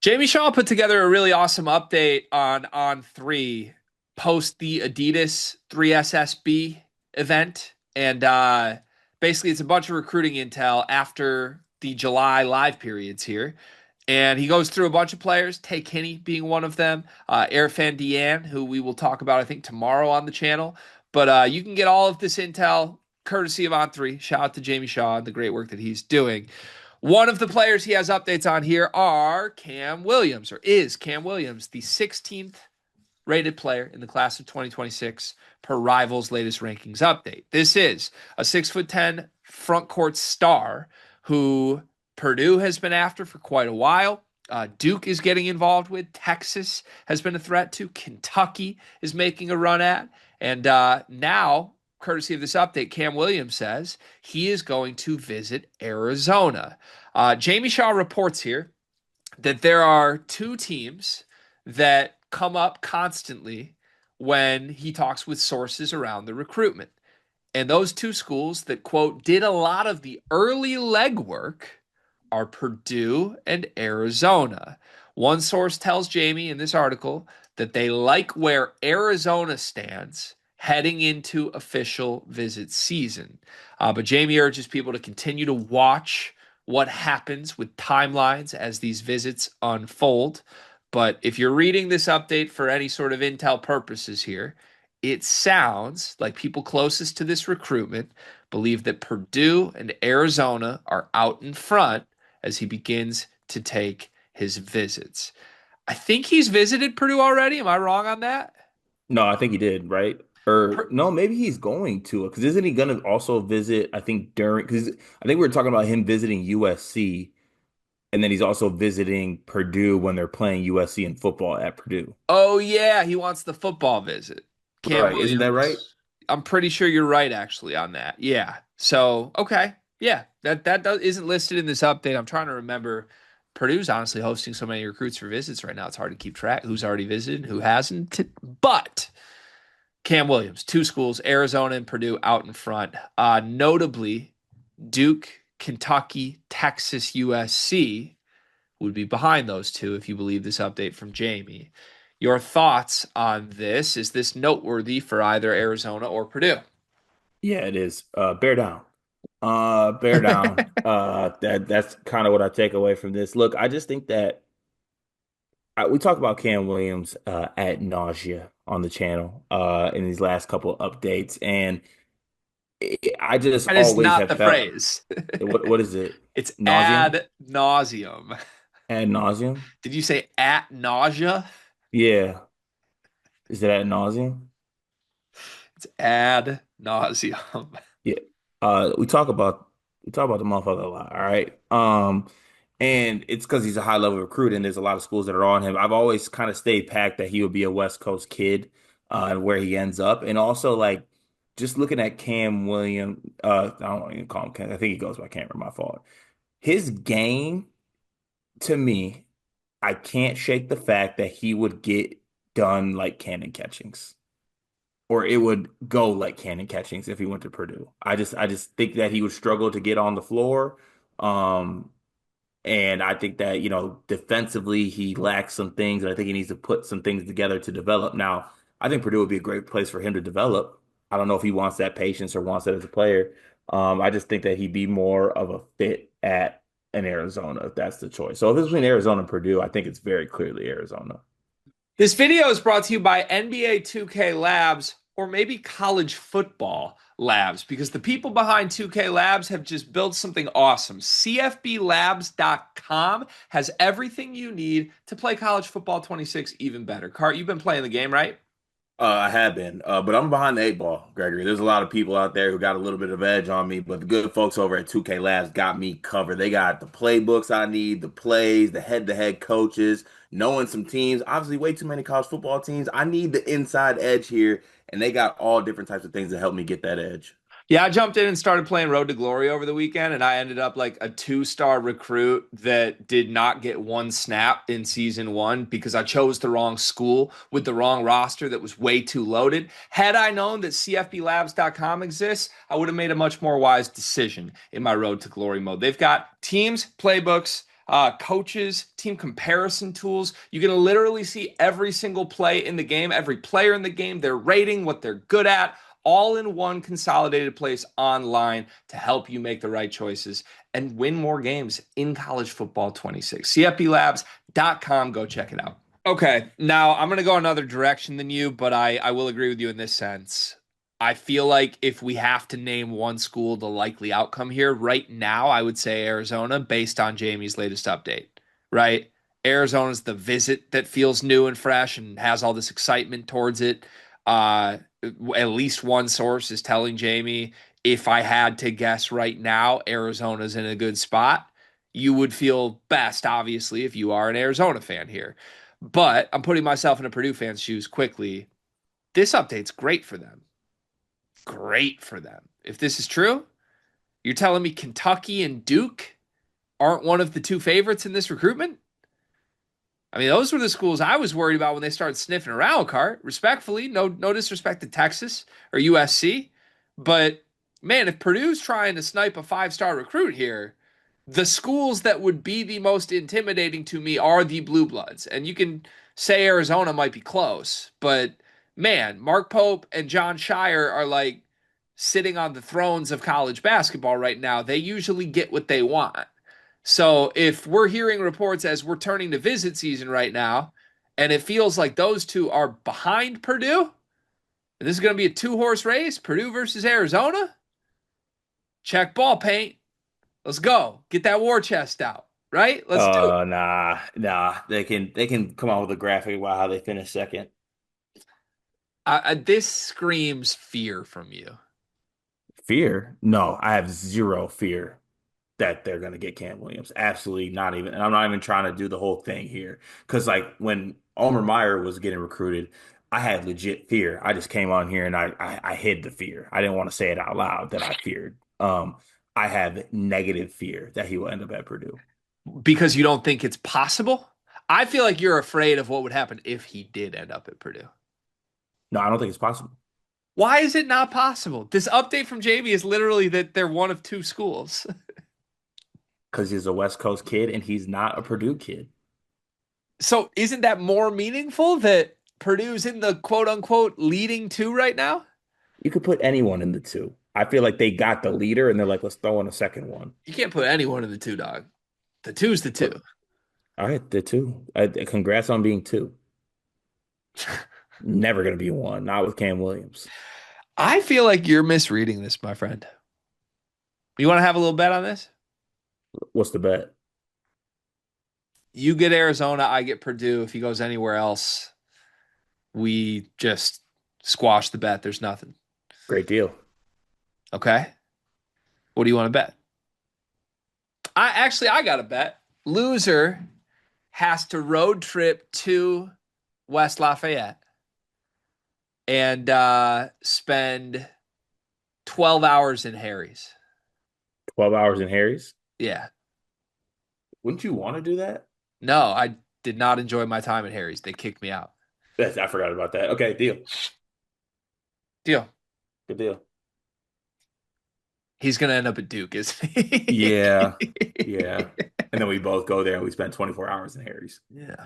Jamie Shaw put together a really awesome update on three post the Adidas 3SSB event. And basically, it's a bunch of recruiting intel after the July live periods here. And he goes through a bunch of players, Tay Kinney being one of them, Erfan Dian, who we will talk about, I think, tomorrow on the channel. But you can get all of this intel courtesy of On3. Shout out to Jamie Shaw and the great work that he's doing. One of the players he has updates on here are Cam Williams, or is Cam Williams, the 16th rated player in the class of 2026 per Rivals' latest rankings update. This is a 6'10" front court star who Purdue has been after for quite a while. Duke is getting involved with. Texas has been a threat to. Kentucky is making a run at. And now, courtesy of this update, Cam Williams says he is going to visit Arizona. Jamie Shaw reports here that there are two teams that come up constantly when he talks with sources around the recruitment. And those two schools that, quote, did a lot of the early legwork are Purdue and Arizona. One source tells Jamie in this article that they like where Arizona stands heading into official visit season. But Jamie urges people to continue to watch what happens with timelines as these visits unfold. But if you're reading this update for any sort of intel purposes here, it sounds like people closest to this recruitment believe that Purdue and Arizona are out in front as he begins to take his visits. I think he's visited Purdue already. Am I wrong on that? No, I think he did, right? Or Per- no, maybe he's going to because isn't he going to also visit? I think during because I think we were talking about him visiting USC, and then he's also visiting Purdue when they're playing USC in football at Purdue. oh, yeah, he wants the football visit. Cam Right? Isn't that right? Williams. I'm pretty sure you're right, actually, on that. Yeah. So, okay. Yeah, isn't listed in this update. I'm trying to remember. Purdue's honestly hosting so many recruits for visits right now. It's hard to keep track who's already visited, who hasn't. But Cam Williams, two schools, Arizona and Purdue out in front. Notably, Duke, Kentucky, Texas, USC would be behind those two if you believe this update from Jamie. Your thoughts on this? Is this noteworthy for either Arizona or Purdue? Yeah, it is. Bear down. Bear down. That's kind of what I take away from this. Look, I just think that we talk about Cam Williams ad nausea on the channel in these last couple updates, and I just That is always not have the felt phrase. what is it? It's Nauseum? ad nauseum. Ad nauseum? Did you say at nausea? Yeah. Is it ad nauseum? It's ad nauseum. Yeah. We talk about the motherfucker a lot, all right? And it's because he's a high level recruit and there's a lot of schools that are on him. I've always kind of stayed packed that he would be a West Coast kid and where he ends up. And also like just looking at Cam Williams, I don't even call him Cam. I think he goes by Cameron, my fault. His game to me, I can't shake the fact that he would get done like cannon catchings, or it would go like cannon catchings if he went to Purdue. I just think that he would struggle to get on the floor. Um, and I think that, defensively he lacks some things, and I think he needs to put some things together to develop. Now, I think Purdue would be a great place for him to develop. I don't know if he wants that patience or wants that as a player. I just think that he'd be more of a fit at an Arizona if that's the choice. So if it's between Arizona and Purdue, I think it's very clearly Arizona. This video is brought to you by NBA 2K Labs or maybe college football labs because the people behind 2K Labs have just built something awesome. CFBLabs.com has everything you need to play college football 26 even better. Cart, you've been playing the game, right? I have been, but I'm behind the eight ball, Gregory. There's a lot of people out there who got a little bit of edge on me, but the good folks over at 2K Labs got me covered. They got the playbooks I need, the plays, the head-to-head coaches, knowing some teams. Obviously, way too many college football teams. I need the inside edge here, and they got all different types of things to help me get that edge. Yeah, I jumped in and started playing Road to Glory over the weekend, and I ended up like a two-star recruit that did not get one snap in season one because I chose the wrong school with the wrong roster that was way too loaded. Had I known that CFBLabs.com exists, I would have made a much more wise decision in my Road to Glory mode. They've got teams, playbooks, coaches, team comparison tools. You can literally see every single play in the game, every player in the game, their rating, what they're good at, all in one consolidated place online to help you make the right choices and win more games in college football 26. CFBLabs.com. Go check it out. Okay, now I'm going to go another direction than you, but I will agree with you in this sense. I feel like if we have to name one school the likely outcome here, right now, I would say Arizona based on Jamie's latest update, right? Arizona's the visit that feels new and fresh and has all this excitement towards it. Uh, at least one source is telling Jamie, if I had to guess right now, Arizona's in a good spot. You would feel best, obviously, if you are an Arizona fan here. But I'm putting myself in a Purdue fan's shoes quickly. This update's great for them. Great for them. If this is true, you're telling me Kentucky and Duke aren't one of the two favorites in this recruitment? I mean, those were the schools I was worried about when they started sniffing around, Cart. Respectfully, no disrespect to Texas or USC, but man, if Purdue's trying to snipe a five-star recruit here, the schools that would be the most intimidating to me are the Blue Bloods. And you can say Arizona might be close, but man, Mark Pope and John Shire are like sitting on the thrones of college basketball right now. They usually get what they want. So if we're hearing reports as we're turning to visit season right now, and it feels like those two are behind Purdue, and this is going to be a two-horse race, Purdue versus Arizona, check ball paint. Let's go. Get that war chest out, right? Let's do it. Nah. They can come out with a graphic about how they finished second. This screams fear from you Fear? No, I have zero fear that they're gonna get Cam Williams. Absolutely not even. And I'm not even trying to do the whole thing here. Because like when Omer Meyer was getting recruited, I had legit fear. I just came on here and I hid the fear. I didn't want to say it out loud that I feared. I have negative fear that he will end up at Purdue. because you don't think it's possible. I feel like you're afraid of what would happen if he did end up at Purdue. No, I don't think it's possible. Why is it not possible? This update from Jamie is literally that they're one of two schools. Because he's a West Coast kid and he's not a Purdue kid. So isn't that more meaningful that Purdue's in the quote unquote leading two right now? You could put anyone in the two. I feel like they got the leader and they're like, let's throw in a second one. You can't put anyone in the two, dog. The two's the two. But all right, the two. Congrats on being two. Never gonna be one. Not with Cam Williams. I feel like you're misreading this, my friend. You want to have a little bet on this? What's the bet? You get Arizona, I get Purdue. If he goes anywhere else, we just squash the bet. There's nothing. Great deal. Okay. What do you want to bet? I got a bet. Loser has to road trip to West Lafayette and spend 12 hours in Harry's. 12 hours in Harry's. Yeah. Wouldn't you want to do that? No, I did not enjoy my time at Harry's. They kicked me out. Yes, I forgot about that. Okay, deal. Deal. Good deal. He's going to end up at Duke, isn't he? Yeah. Yeah. And then we both go there and we spend 24 hours in Harry's. Yeah.